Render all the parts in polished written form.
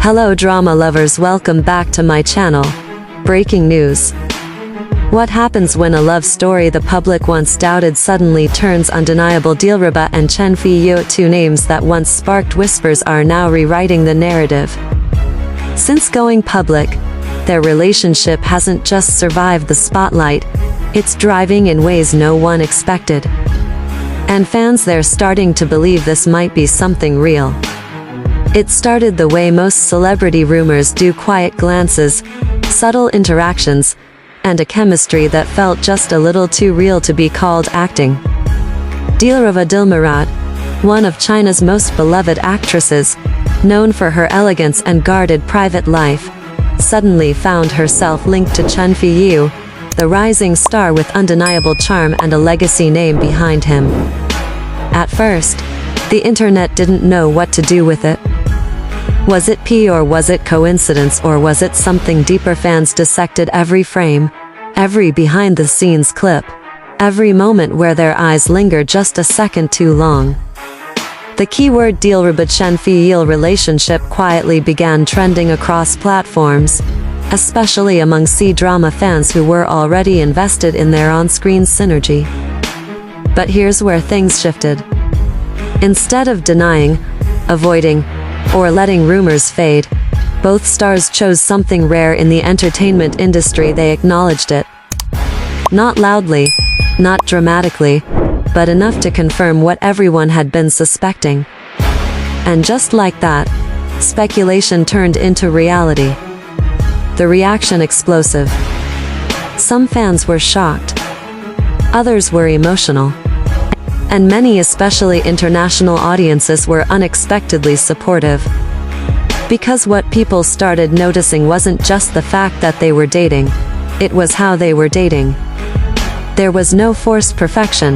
Hello drama lovers, welcome back to my channel. Breaking news. What happens when a love story the public once doubted suddenly turns undeniable? Dilraba and Chen Feiyu, two names that once sparked whispers, are now rewriting the narrative. Since going public, their relationship hasn't just survived the spotlight, it's thriving in ways no one expected. And fans, they're starting to believe this might be something real. It started the way most celebrity rumors do: quiet glances, subtle interactions, and a chemistry that felt just a little too real to be called acting. Dilraba, one of China's most beloved actresses, known for her elegance and guarded private life, suddenly found herself linked to Chen Feiyu, the rising star with undeniable charm and a legacy name behind him. At first, the internet didn't know what to do with it. Was it PR, or was it coincidence, or was it something deeper? Fans dissected every frame, every behind-the-scenes clip, every moment where their eyes lingered just a second too long. The keyword Dilraba Chen Feiyu relationship quietly began trending across platforms, especially among C-drama fans who were already invested in their on-screen synergy. But here's where things shifted. Instead of denying, avoiding, or letting rumors fade, both stars chose something rare in the entertainment industry. They acknowledged it. Not loudly, not dramatically, but enough to confirm what everyone had been suspecting. And just like that, speculation turned into reality. The reaction explosive. Some fans were shocked. Others were emotional. And many, especially international audiences, were unexpectedly supportive. Because what people started noticing wasn't just the fact that they were dating, it was how they were dating. There was no forced perfection,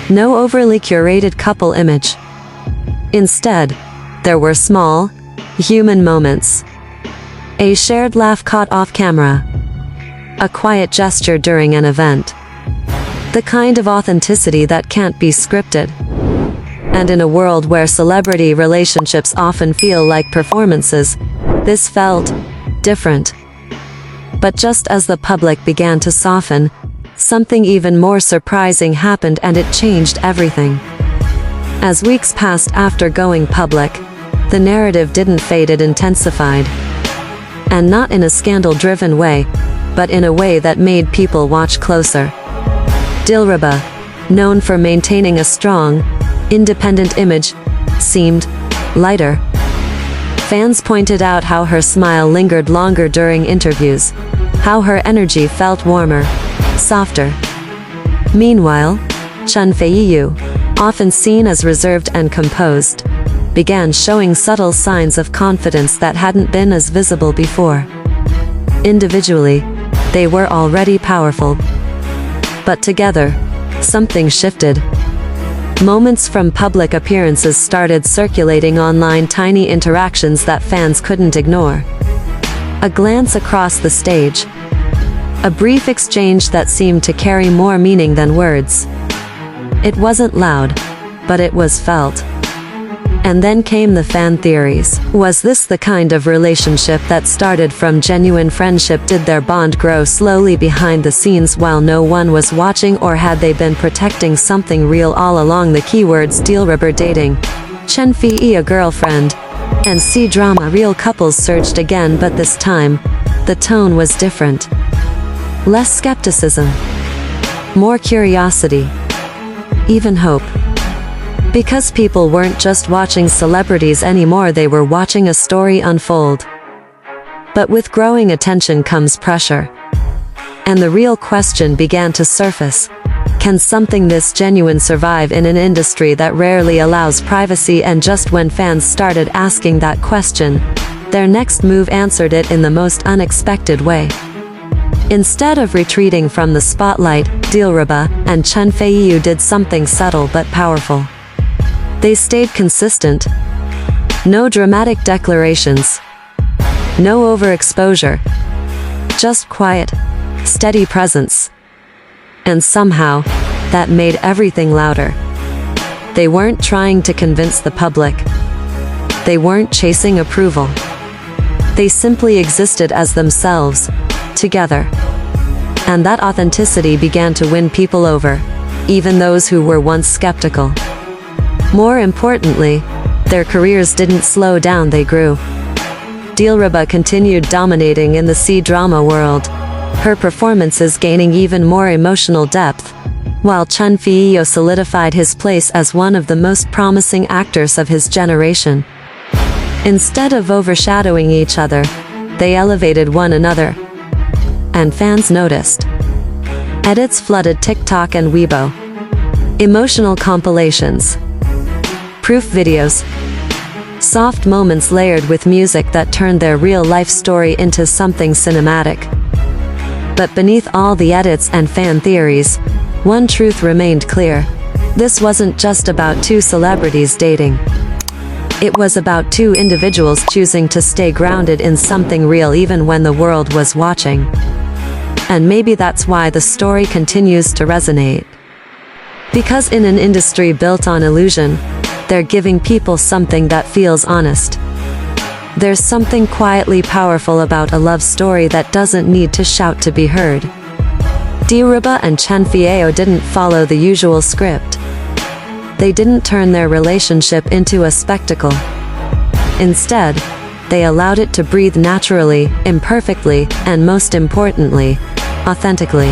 no overly curated couple image. Instead, there were small, human moments. A shared laugh caught off camera. A quiet gesture during an event. The kind of authenticity that can't be scripted. And in a world where celebrity relationships often feel like performances, this felt different. But just as the public began to soften, something even more surprising happened, and it changed everything. As weeks passed after going public, the narrative didn't fade, it intensified. And not in a scandal-driven way, but in a way that made people watch closer. Dilraba, known for maintaining a strong, independent image, seemed lighter. Fans pointed out how her smile lingered longer during interviews, how her energy felt warmer, softer. Meanwhile, Chen Feiyu, often seen as reserved and composed, began showing subtle signs of confidence that hadn't been as visible before. Individually, they were already powerful. But together, something shifted. Moments from public appearances started circulating online, tiny interactions that fans couldn't ignore. A glance across the stage. A brief exchange that seemed to carry more meaning than words. It wasn't loud, but it was felt. And then came the fan theories. Was this the kind of relationship that started from genuine friendship? Did their bond grow slowly behind the scenes while no one was watching, or had they been protecting something real all along? The keywords Dilraba dating, Chen Feiyu girlfriend, and C-drama real couples surged again, but this time, the tone was different. Less skepticism, more curiosity, even hope. Because people weren't just watching celebrities anymore, they were watching a story unfold. But with growing attention comes pressure. And the real question began to surface. Can something this genuine survive in an industry that rarely allows privacy? And just when fans started asking that question, their next move answered it in the most unexpected way. Instead of retreating from the spotlight, Dilraba and Chen Feiyu did something subtle but powerful. They stayed consistent. No dramatic declarations. No overexposure. Just quiet, steady presence. And somehow, that made everything louder. They weren't trying to convince the public. They weren't chasing approval. They simply existed as themselves, together. And that authenticity began to win people over, even those who were once skeptical. More importantly, their careers didn't slow down, they grew. Dilraba continued dominating in the C-drama world, her performances gaining even more emotional depth, while Chen Feiyu solidified his place as one of the most promising actors of his generation. Instead of overshadowing each other, they elevated one another. And fans noticed. Edits flooded TikTok and Weibo. Emotional compilations. Proof videos. Soft moments layered with music that turned their real-life story into something cinematic. But beneath all the edits and fan theories, one truth remained clear. This wasn't just about two celebrities dating. It was about two individuals choosing to stay grounded in something real even when the world was watching. And maybe that's why the story continues to resonate. Because in an industry built on illusion, they're giving people something that feels honest. There's something quietly powerful about a love story that doesn't need to shout to be heard. Dilraba and Chen Feiyu didn't follow the usual script. They didn't turn their relationship into a spectacle. Instead, they allowed it to breathe naturally, imperfectly, and most importantly, authentically.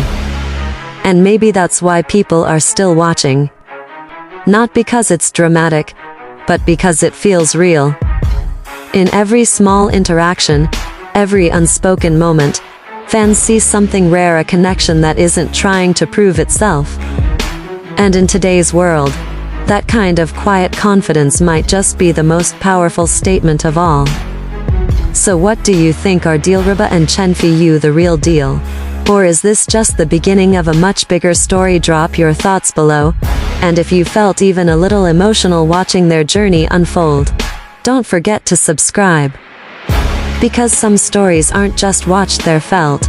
And maybe that's why people are still watching. Not because it's dramatic, but because it feels real. In every small interaction, every unspoken moment, fans see something rare, a connection that isn't trying to prove itself. And in today's world, that kind of quiet confidence might just be the most powerful statement of all. So what do you think? Are Dilraba and Chen Feiyu the real deal? Or is this just the beginning of a much bigger story? Drop your thoughts below. And if you felt even a little emotional watching their journey unfold, don't forget to subscribe. Because some stories aren't just watched, they're felt.